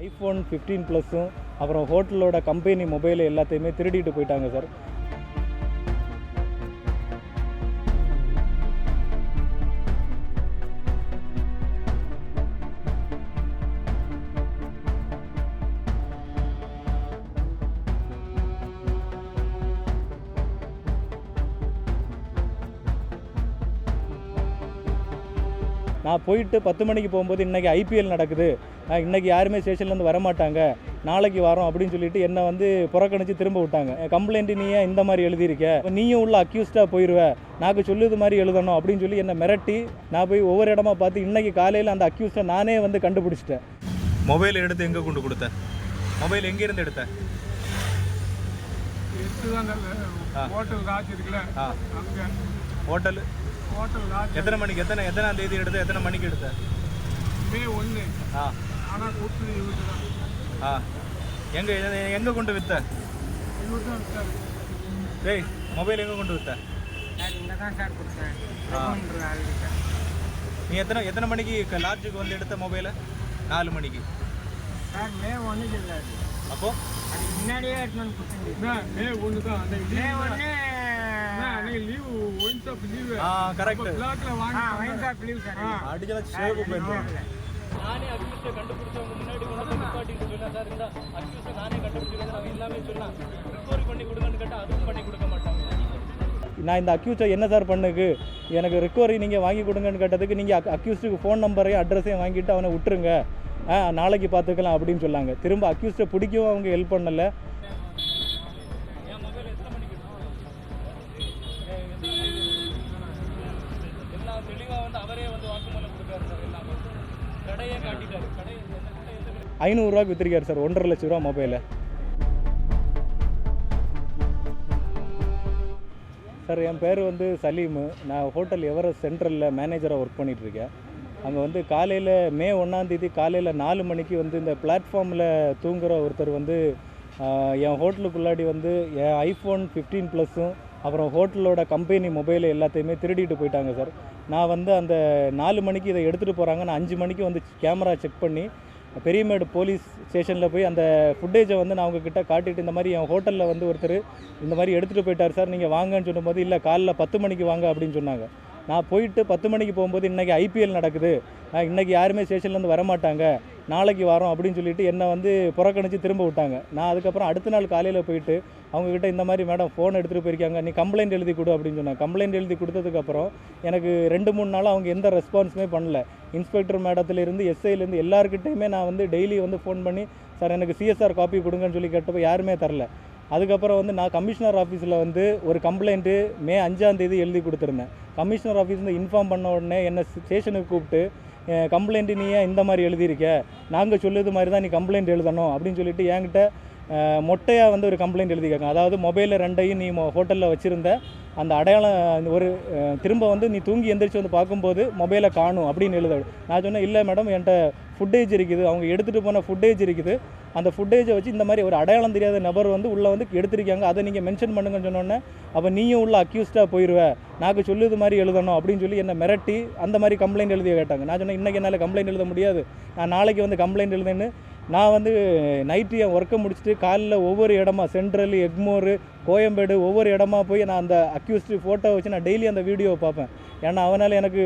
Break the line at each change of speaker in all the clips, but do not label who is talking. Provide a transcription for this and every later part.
iPhone 15 ப்ளஸும் அப்புறம் ஹோட்டலோட company mobile எல்லாத்தையுமே திருடிட்டு போயிட்டாங்க சார். நான் போயிட்டு 10 மணிக்கு போகும்போது இன்றைக்கி ஐபிஎல் நடக்குது, இன்றைக்கி யாருமே ஸ்டேஷன்லேருந்து வரமாட்டாங்க, நாளைக்கு வரோம் அப்படின்னு சொல்லிட்டு என்னை வந்து புறக்கணித்து திரும்ப விட்டாங்க. கம்ப்ளைண்ட்டு நீ ஏன் இந்த மாதிரி எழுதியிருக்க, நீயும் உள்ள அக்யூஸ்டாக போயிடுவேன், நாங்கள் சொல்லுது மாதிரி எழுதணும் அப்படின்னு சொல்லி என்னை மிரட்டி நான் போய் ஒவ்வொரு இடமா பார்த்து இன்றைக்கி காலையில் அந்த அக்யூஸ்டை நானே வந்து கண்டுபிடிச்சிட்டேன்.
மொபைல் எடுத்து எங்கே கொண்டு கொடுத்த? மொபைல் எங்கேருந்து எடுத்த? ஹோட்டல் எத்தனை மணிக்கு, எத்தனாம் தேதி எடுத்த, எத்தனை மணிக்கு எடுத்த?
மே 1. ஆனால் கொடுத்து
எங்கே கொண்டு விற்ற? டேய், மொபைல் எங்கே கொண்டு விற்ற?
இங்கே தான் சார் கொடுத்தேன்.
நீ எத்தனை மணிக்கு லாட்ஜுக்கு வந்து எடுத்த மொபைலை? 4 மணிக்கு
சார். மே 1 இல்லை,
அப்போ
அதுக்கு முன்னாடியே எடுத்துன்னு கொடுத்தேன். மே 1 தான். மே 1 leave, wine shop leave.
Correct.
பிளாக்ல வாங்கி ஒயின் ஷாப் லீவ் சார்.
அடிச்சா சேவ் பண்ணுறேன்.
நானே அக்யூஸ்டை கண்டுபிடிச்சவங்க முன்னாடி கொண்டு நிப்பாட்டிட்டு சொன்னேன் சார். இந்த அக்யூஸ்டை நானே கண்டுபிடிச்சிருக்கேன், நான் எல்லாமே சொன்னேன். ரிகவரி பண்ணி கொடுங்கன்னு கேட்டால் அதுவும் பண்ணி கொடுக்க மாட்டாங்க. நான் இந்த அக்யூஸ்டை என்ன சார் பண்ணுக்கு, எனக்கு ரிகவரி நீங்கள் வாங்கி கொடுங்கன்னு கேட்டதுக்கு நீங்கள் அக்யூஸ்டுக்கு ஃபோன் நம்பரையும் அட்ரஸையும் வாங்கிட்டு அவனை விட்டுருங்க, நாளைக்கு பார்த்துக்கலாம் அப்படின்னு சொன்னாங்க. திரும்ப அக்யூஸ்டை பிடிக்கவும் அவங்க ஹெல்ப் பண்ணலை. எல்லாம் தெளிவாக வந்து அவரே வந்து வாக்குமூலம் கொடுக்காரு சார். எல்லாமே கடையை காட்டிட்டாரு. கடை 500 ரூபாய்க்கு விற்றுருக்காரு சார், 1.5 லட்ச ரூபா மொபைலை. சார் என் பேர் வந்து சலீமு. நான் ஹோட்டல் எவரெஸ்ட் சென்ட்ரலில் மேனேஜராக ஒர்க் பண்ணிகிட்ருக்கேன். அங்கே வந்து காலையில் மே 1ஆம் தேதி காலையில் 4 மணிக்கு வந்து இந்த பிளாட்ஃபார்மில் தூங்குகிற ஒருத்தர் வந்து என் ஹோட்டலுக்குள்ளாடி வந்து என் iPhone 15 ப்ளஸும் அப்புறம் ஹோட்டலோட கம்பெனி மொபைல் எல்லாத்தையுமே திருடிட்டு போயிட்டாங்க சார். நான் வந்து அந்த 4 மணிக்கு இதை எடுத்துகிட்டு போகிறாங்க. நான் 5 மணிக்கு வந்து கேமரா செக் பண்ணி பெரியமேடு போலீஸ் ஸ்டேஷனில் போய் அந்த ஃபுட்டேஜை வந்து நான் அவங்கக்கிட்ட காட்டிட்டு இந்த மாதிரி என் ஹோட்டலில் வந்து ஒருத்தர் இந்த மாதிரி எடுத்துகிட்டு போயிட்டார் சார், நீங்கள் வாங்கன்னு சொல்லும்போது இல்லை காலைல 10 மணிக்கு வாங்க அப்படின்னு சொன்னாங்க. நான் போயிட்டு 10 மணிக்கு போகும்போது இன்றைக்கி ஐபிஎல் நடக்குது, இன்றைக்கி யாருமே ஸ்டேஷன்லேருந்து வரமாட்டாங்க, நாளைக்கு வரோம் அப்படின்னு சொல்லிட்டு என்னை வந்து புறக்கணித்து திரும்ப விட்டாங்க. நான் அதுக்கப்புறம் அடுத்த நாள் காலையில் போயிட்டு அவங்கக்கிட்ட இந்த மாதிரி மேடம் ஃபோன் எடுத்துகிட்டு போயிருக்காங்க, நீ கம்ப்ளைண்ட் எழுதி கொடு அப்படின்னு சொன்னாங்க. கம்ப்ளைண்ட் எழுதி கொடுத்ததுக்கப்புறம் எனக்கு 2-3 நாள் அவங்க எந்த ரெஸ்பான்ஸுமே பண்ணல. இன்ஸ்பெக்டர் மேடத்துலேருந்து எஸ்ஐலேருந்து எல்லாருக்கிட்டையுமே நான் வந்து டெய்லி வந்து ஃபோன் பண்ணி சார் எனக்கு சிஎஸ்ஆர் காப்பி கொடுங்கன்னு சொல்லி கேட்டப்போ யாருமே தரல. அதுக்கப்புறம் வந்து நான் கமிஷனர் ஆஃபீஸில் வந்து ஒரு கம்ப்ளைண்ட்டு மே 5ஆம் தேதி எழுதி கொடுத்துருந்தேன். கமிஷனர் ஆஃபீஸில் இன்ஃபார்ம் பண்ண உடனே என்னை ஸ்டேஷனுக்கு கூப்பிட்டு கம்ப்ளைண்ட்டு நீ ஏன் இந்த மாதிரி எழுதியிருக்க, நாங்கள் சொல்லுது மாதிரி தான் நீ கம்ப்ளைண்ட் எழுதணும் அப்படின்னு சொல்லிட்டு என்கிட்ட மொட்டையாக வந்து ஒரு கம்ப்ளைண்ட் எழுதிக்காங்க. அதாவது மொபைலில் 2ஐயும் நீ ஹோட்டலில் வச்சுருந்த அந்த அடையாளம் ஒரு திரும்ப வந்து நீ தூங்கி எந்திரிச்சு வந்து பார்க்கும்போது மொபைலை காணும் அப்படின்னு எழுத. நான் சொன்னேன் இல்லை மேடம், என்கிட்ட ஃபுட்டேஜ் இருக்குது, அவங்க எடுத்துகிட்டு போன ஃபுட்டேஜ் இருக்குது, அந்த ஃபுட்டேஜை வச்சு இந்த மாதிரி ஒரு அடையாளம் தெரியாத நபர் வந்து உள்ளே வந்து எடுத்திருக்காங்க, அதை நீங்கள் மென்ஷன் பண்ணுங்கன்னு சொன்னோன்னே அப்போ நீயும் உள்ள அக்யூஸ்டாக போயிடுவேன், நாங்கள் சொல்லுது மாதிரி எழுதணும் அப்படின்னு சொல்லி என்னை மிரட்டி அந்த மாதிரி கம்ப்ளைண்ட் எழுதி கேட்டாங்க. நான் சொன்னேன் இன்றைக்கி என்னால் கம்ப்ளைண்ட் எழுத முடியாது, நான் நாளைக்கு வந்து கம்ப்ளைண்ட் எழுதுன்னு. நான் வந்து நைட்டு என் ஒர்க்கை முடிச்சுட்டு காலையில் ஒவ்வொரு இடமா சென்ட்ரல், எக்மோர், கோயம்பேடு ஒவ்வொரு இடமா போய் நான் அந்த அக்யூஸ்டு ஃபோட்டோ வச்சு நான் டெய்லி அந்த வீடியோவை பார்ப்பேன். ஏன்னா அவனால் எனக்கு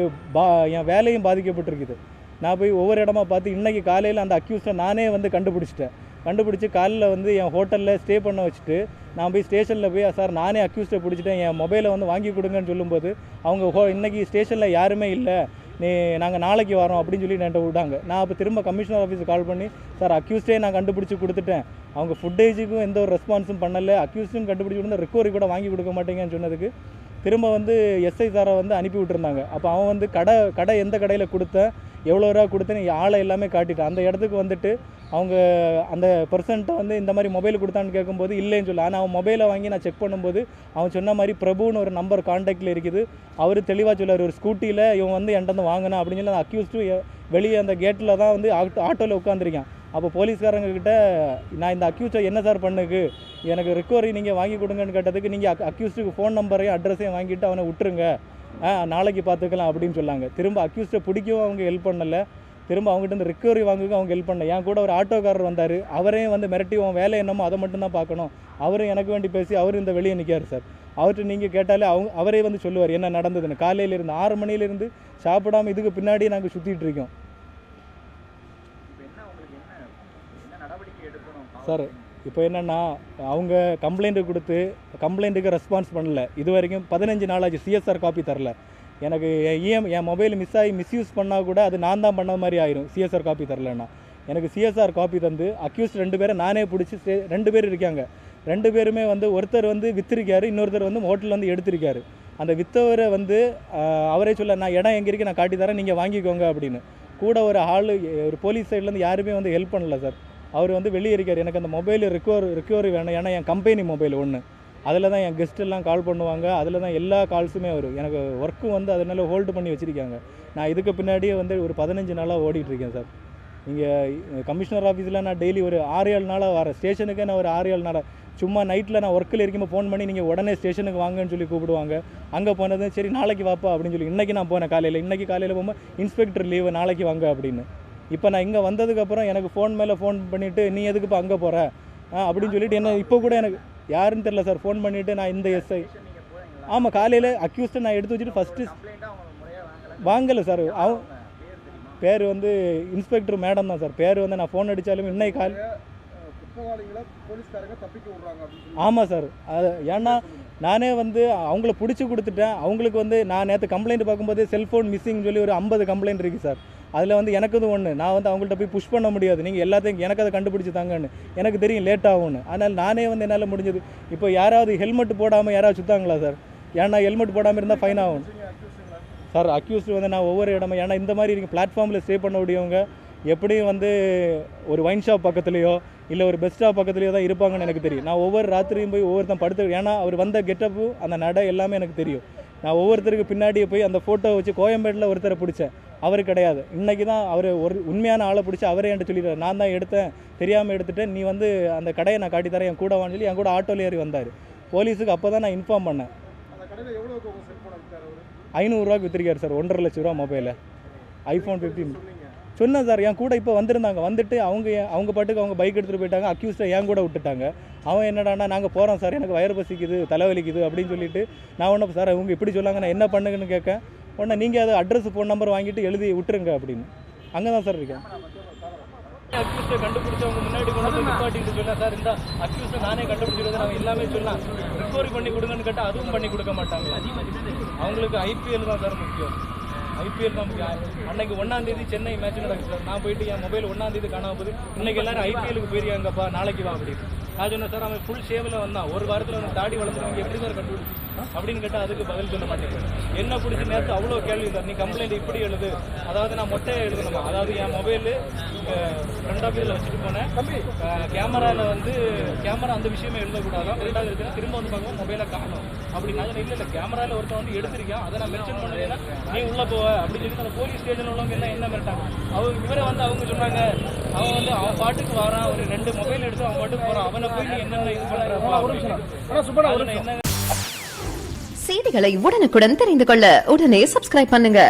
என் வேலையும் பாதிக்கப்பட்டிருக்குது. நான் போய் ஒவ்வொரு இடமா பார்த்து இன்றைக்கி காலையில் அந்த அக்யூஸ்டை நானே வந்து கண்டுபிடிச்சி காலையில் வந்து என் ஹோட்டலில் ஸ்டே பண்ண வச்சுட்டு நான் போய் ஸ்டேஷனில் போய் சார் நானே அக்யூஸ்டை பிடிச்சிட்டேன், என் மொபைலை வந்து வாங்கி கொடுங்கன்னு சொல்லும்போது அவங்க இன்றைக்கி ஸ்டேஷனில் யாருமே இல்லை, நாங்கள் நாளைக்கு வரோம் அப்படின்னு சொல்லி என்கிட்ட விட்டாங்க. நான் அப்போ திரும்ப கமிஷனர் ஆஃபீஸுக்கு கால் பண்ணி சார் அக்யூஸ்டே நான் கண்டுபிடிச்சி கொடுத்துட்டேன், அவங்க ஃபுட்டேஜுக்கும் எந்த ஒரு ரெஸ்பான்ஸும் பண்ணலை, அக்யூஸ்டும் கண்டுபிடிச்சி கொடுத்தா ரிகவரி கூட வாங்கி கொடுக்க மாட்டேங்கன்னு சொன்னதுக்கு திரும்ப வந்து எஸ்ஐ சாரை வந்து அனுப்பி விட்டுருந்தாங்க. அப்போ அவன் வந்து கடை எந்த கடையில் கொடுத்தேன், எவ்வளோ ரூபா கொடுத்தேன்னு ஆளை எல்லாமே காட்டிட்டான். அந்த இடத்துக்கு வந்துட்டு அவங்க அந்த பர்சன்ட்டை வந்து இந்த மாதிரி மொபைல் கொடுத்தான்னு கேட்கும்போது இல்லைன்னு சொல்லி. ஆனால் அவன் மொபைலை வாங்கி நான் செக் பண்ணும்போது அவன் சொன்ன மாதிரி பிரபுன்னு ஒரு நம்பர் கான்டாக்டில் இருக்குது, அவர் தெளிவாக சொல்லார் ஒரு ஸ்கூட்டியில் இவன் வந்து என்கிட்ட வாங்கினா அப்படின்னு சொல்லி அந்த அக்யூஸ்டு வெளியே அந்த கேட்டில் தான் வந்து ஆட்டோவில் உட்காந்துருக்கான். அப்போ போலீஸ்காரங்கக்கிட்ட நான் இந்த அக்யூஸ்டை என்ன சார் பண்ணுக்கு, எனக்கு ரிகவரி நீங்கள் வாங்கி கொடுங்கன்னு கேட்டதுக்கு நீங்கள் அக்யூஸ்டுக்கு ஃபோன் நம்பரையும் அட்ரஸையும் வாங்கிட்டு அவனை விட்டுருங்க, நாளைக்கு பார்த்துக்கலாம் அப்படின்னு சொன்னாங்க. திரும்ப அக்யூஸ்டை பிடிக்கவும் அவங்க ஹெல்ப் பண்ணலை. திரும்ப அவங்ககிட்ட இருந்து ரிக்கவரி வாங்குக்கு அவங்க ஹெல்ப் பண்ணேன். என் கூட ஒரு ஆட்டோக்காரர் வந்தார், அவரையும் வந்து மிரட்டி உன் வேலை என்னமோ அதை மட்டும்தான் பார்க்கணும், அவரும் எனக்கு வேண்டி பேசி அவரும் இந்த வெளியே நிற்கார் சார். அவர்கிட்ட நீங்கள் கேட்டாலே அவரே வந்து சொல்லுவார் என்ன நடந்ததுன்னு. காலையிலேருந்து 6 மணிலேருந்து சாப்பிடாமல் இதுக்கு பின்னாடி நாங்கள் சுற்றிட்டு இருக்கோம் சார். இப்போ என்னென்னா அவங்க கம்ப்ளைண்ட்டு கொடுத்து கம்ப்ளைண்ட்டுக்கு ரெஸ்பான்ஸ் பண்ணல. இது வரைக்கும் 15 நாளாச்சு, சிஎஸ்ஆர் காப்பி தரல எனக்கு. என் மொபைல் மிஸ் ஆகி மிஸ்யூஸ் பண்ணால் கூட அது நான் தான் பண்ண மாதிரி ஆயிரும் சிஎஸ்ஆர் காப்பி தரலன்னா. எனக்கு சிஎஸ்ஆர் காப்பி தந்து அக்யூஸ்ட் 2 பேரை நானே பிடிச்சி 2 பேர் இருக்காங்க. 2 பேருமே வந்து ஒருத்தர் வந்து விற்றுருக்காரு, இன்னொருத்தர் வந்து ஹோட்டலில் வந்து எடுத்திருக்காரு. அந்த விற்றவரை வந்து அவரே சொல்ல நான் இடம் எங்கே இருக்கு நான் காட்டி தரேன் நீங்கள் வாங்கிக்கோங்க அப்படின்னு. கூட ஒரு ஆள் ஒரு போலீஸ் சைட்லேருந்து யாருமே வந்து ஹெல்ப் பண்ணல சார். அவர் வந்து வெளியே இருக்கார். எனக்கு அந்த மொபைல் ரிக்கவரி வேணும், ஏன்னா என் கம்பெனி மொபைல் ஒன்று, அதில் தான் என் கெஸ்ட் எல்லாம் கால் பண்ணுவாங்க, அதில் தான் எல்லா கால்ஸுமே வரும். எனக்கு ஒர்க்கும் வந்து அதனால ஹோல்டு பண்ணி வச்சுருக்காங்க. நான் இதுக்கு பின்னாடியே வந்து ஒரு 15 நாளாக ஓடிட்டுருக்கேன் சார். இங்கே கமிஷனர் ஆஃபீஸில் நான் டெய்லி ஒரு 6-7 நாளாக வரேன். ஸ்டேஷனுக்கே நான் ஒரு 6-7 நாளாக சும்மா நைட்டில் நான் ஒர்க்கில் இருக்கும்போது ஃபோன் பண்ணி நீங்கள் உடனே ஸ்டேஷனுக்கு வாங்கன்னு சொல்லி கூப்பிடுவாங்க. அங்கே போனது சரி நாளைக்கு வாப்பா அப்படின்னு சொல்லி இன்றைக்கி நான் போனேன் காலையில். இன்றைக்கி காலையில் போகும்போது இன்ஸ்பெக்டர் லீவு நாளைக்கு வாங்க அப்படின்னு. இப்போ நான் இங்கே வந்ததுக்கப்புறம் எனக்கு ஃபோன் மேலே ஃபோன் பண்ணிவிட்டு நீ எதுக்கு இப்போ அங்கே போகிற அப்படின்னு சொல்லிட்டு என்ன இப்போ கூட எனக்கு யாருன்னு தெரில சார் ஃபோன் பண்ணிவிட்டு நான் இந்த எஸ்ஐ ஆமாம் காலையில் அக்யூஸ்ட்டை நான் எடுத்து வச்சுட்டு ஃபஸ்ட்டு வாங்கலை சார். அவன் பேர் வந்து இன்ஸ்பெக்டர் மேடம் தான் சார். பேர் வந்து நான் ஃபோன் அடித்தாலுமே இன்னைக்கு கால் ஆமாம் சார். அது ஏன்னா நானே வந்து அவங்கள பிடிச்சி கொடுத்துட்டேன். அவங்களுக்கு வந்து நான் நேற்று கம்ப்ளைண்ட் பார்க்கும்போது செல்ஃபோன் மிஸ்ஸிங்னு சொல்லி ஒரு 50 கம்ப்ளைண்ட் இருக்குது சார். அதில் வந்து எனக்கு இது ஒன்று, நான் வந்து அவங்கள்ட்ட போய் புஷ் பண்ண முடியாது, நீங்கள் எல்லாத்தையும் எனக்கு அதை கண்டுபிடிச்சி தாங்கன்னு எனக்கு தெரியும் லேட் ஆகும்னு. அதனால் நானே வந்து என்னால் முடிஞ்சது. இப்போ யாராவது ஹெல்மெட் போடாமல் யாராவது சுத்தாங்களா சார்? ஏன்னா ஹெல்மெட் போடாமல் இருந்தால் ஃபைன் ஆகும் சார். அக்யூஸ்ட் வந்து நான் ஒவ்வொரு இடமா ஏன்னா இந்த மாதிரி இருக்குது பிளாட்ஃபார்மில் ஸ்டே பண்ண முடியவங்க எப்படியும் வந்து ஒரு ஒயின் ஷாப் பக்கத்துலேயோ இல்லை ஒரு பெஸ்ட் ஸ்டாப் பக்கத்துலேயோ தான் இருப்பாங்கன்னு எனக்கு தெரியும். நான் ஒவ்வொரு ராத்திரியும் போய் ஒவ்வொருத்தன் படுத்து ஏன்னா அவர் வந்த கெட்டப்பு அந்த நடை எல்லாமே எனக்கு தெரியும். நான் ஒவ்வொருத்தருக்கு பின்னாடியே போய் அந்த ஃபோட்டோ வச்சு கோயம்பேட்டில் ஒருத்தரை பிடிச்சேன், அவர் கிடையாது. இன்றைக்கி தான் அவர் ஒரு உண்மையான ஆளை பிடிச்சி அவரே என்கிட்ட சொல்லிடுறாரு நான் தான் எடுத்தேன், தெரியாமல் எடுத்துட்டேன், நீ வந்து அந்த கடையை நான் காட்டி தரேன் என் கூட வான்னு சொல்லி என் கூட ஆட்டோவில் ஏறி வந்தார். போலீஸுக்கு அப்போ தான் நான் இன்ஃபார்ம் பண்ணேன். 500 ரூபாய்க்கு விற்றுருக்காரு சார். 1.5 லட்ச ரூபா மொபைலை ஐஃபோன் 15 சொன்னேன் சார். என் கூட இப்போ வந்திருந்தாங்க, வந்துட்டு அவங்க பாட்டுக்கு அவங்க பைக் எடுத்துகிட்டு போயிட்டாங்க. அக்யூஸ்ட்டை என் கூட விட்டுட்டாங்க. அவன் என்னடானா நாங்கள் போகிறோம் சார், எனக்கு வயிறு பசிக்குது தலைவலிக்குது அப்படின்னு சொல்லிட்டு நான் ஒன்று சார் அவங்க இப்படி சொல்லாங்க நான் என்ன பண்ணுங்கன்னு கேட்க உடனே நீங்கள் அது அட்ரஸ் ஃபோன் நம்பர் வாங்கிட்டு எழுதி விட்டுருங்க அப்படின்னு. அங்கே தான் சார் இருக்கேன். அக்யூஸ்ட்டை கண்டுபிடிச்சவங்க முன்னாடி கொண்டு வந்து நிப்பாட்டிட்டு சொன்னேன் சார் இந்த அக்யூஸ்ட்டை நானே கண்டுபிடிச்சிருந்தேன் நாங்கள் எல்லாமே சொல்லலாம் ரிகவரி பண்ணி கொடுங்கன்னு கேட்டால் அதுவும் பண்ணி கொடுக்க மாட்டாங்க. அவங்களுக்கு ஐபிஎல் தான் சார் முக்கியம். ஐபிஎல் தான் முக்கியம். அன்னைக்கு 1ஆம் தேதி சென்னை மேட்ச் நடக்குது சார். நான் போயிட்டு என் மொபைல் 1ஆம் தேதி காணாமல் போகுது. இன்னைக்கு எல்லாரும் ஐபிஎலுக்கு போயிருக்காங்கப்பா நாளைக்கு வா அப்படின்னு. நான் சொன்னேன் சார் அவன் ஃபுல் ஷேவில் வந்தான், ஒரு வாரத்தில் வந்து தாடி வளர்ந்துருவாங்க எப்படி சார் கண்டுபிடிச்சு அப்படின்னு கேட்டால் அதுக்கு பதில் சொல்ல மாட்டேங்குது. என்ன பிடிச்சி நேரத்து அவ்வளோ கேள்வி சார். நீ கம்ப்ளைண்ட் இப்படி எழுது, அதாவது நான் மொட்டையை எழுதணுமா, அதாவது என் மொபைலு ஃப்ரண்ட் ஆஃபீஸில் வச்சுட்டு போனேன், கேமராவில் வந்து கேமரா அந்த விஷயமே எழுதக்கூடாதான், ரெண்டாவது இருக்குன்னா திரும்ப வந்து பார்க்கும்போது மொபைலை காணும் அப்படின்னா இல்லை கேமராவில் ஒருத்தன் வந்து எடுத்திருக்கேன் அதை நான் மென்ஷன் பண்ணலைன்னா நீ உள்ளே போவ அப்படின்னு சொல்லி அந்த போலீஸ் ஸ்டேஷனில் உள்ளவங்க என்ன மிரட்டாங்க. அவங்க இவரை வந்து அவங்க சொன்னாங்க அவன் வந்து அவன் பாட்டுக்கு வரான், ஒரு 2 மொபைல் எடுத்து அவன் பாட்டுக்கு போகிறான், அவனை போய் நீ என்னென்ன இது பண்ணுற.
செய்திகளை உடனுக்குடன் தெரிந்து கொள்ள உடனே சப்ஸ்கிரைப் பண்ணுங்க.